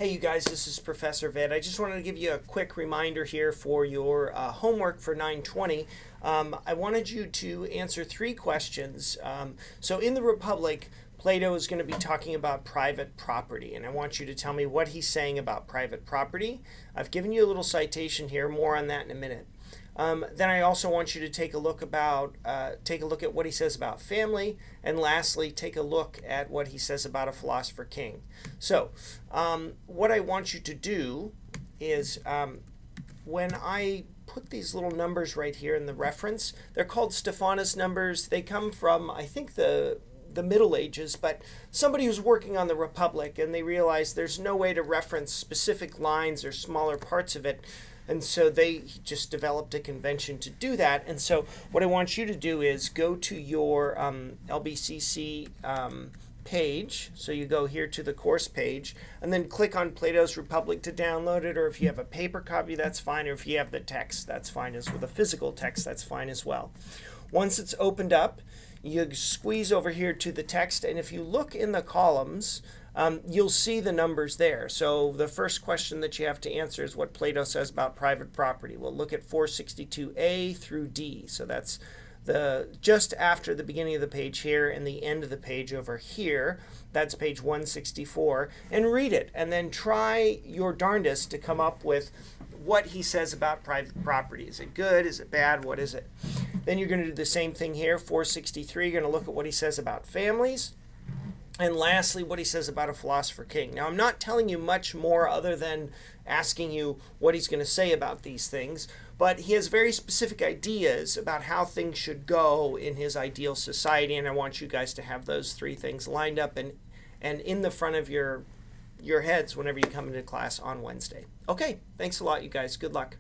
Hey you guys, this is Professor Vid. I just wanted to give you a quick reminder here for your homework for 920. I wanted you to answer three questions. So in the Republic, Plato is going to be talking about private property, and I want you to tell me what he's saying about private property. I've given you a little citation here, more on that in a minute. Then I also want you to take a look at what he says about family, and lastly, take a look at what he says about a philosopher king. So, what I want you to do is when I put these little numbers right here in the reference, they're called Stephanus numbers. They come from, I think, the Middle Ages, but somebody who's working on the Republic, and they realized there's no way to reference specific lines or smaller parts of it. And so they just developed a convention to do that. And so what I want you to do is go to your LBCC page. So you go here to the course page and then click on Plato's Republic to download it. Or if you have a paper copy, that's fine. Or if you have the text, that's fine. As with a physical text, that's fine as well. Once it's opened up, you squeeze over here to the text. And if you look in the columns, you'll see the numbers there. So the first question that you have to answer is what Plato says about private property. We'll look at 462a through d. So that's just after the beginning of the page here and the end of the page over here. That's page 164. And read it, and then try your darndest to come up with what he says about private property. Is it good? Is it bad? What is it? Then you're going to do the same thing here, 463. You're going to look at what he says about families. And lastly, what he says about a philosopher king. Now, I'm not telling you much more other than asking you what he's going to say about these things, but he has very specific ideas about how things should go in his ideal society, and I want you guys to have those three things lined up and in the front of your heads whenever you come into class on Wednesday. Okay, thanks a lot, you guys. Good luck.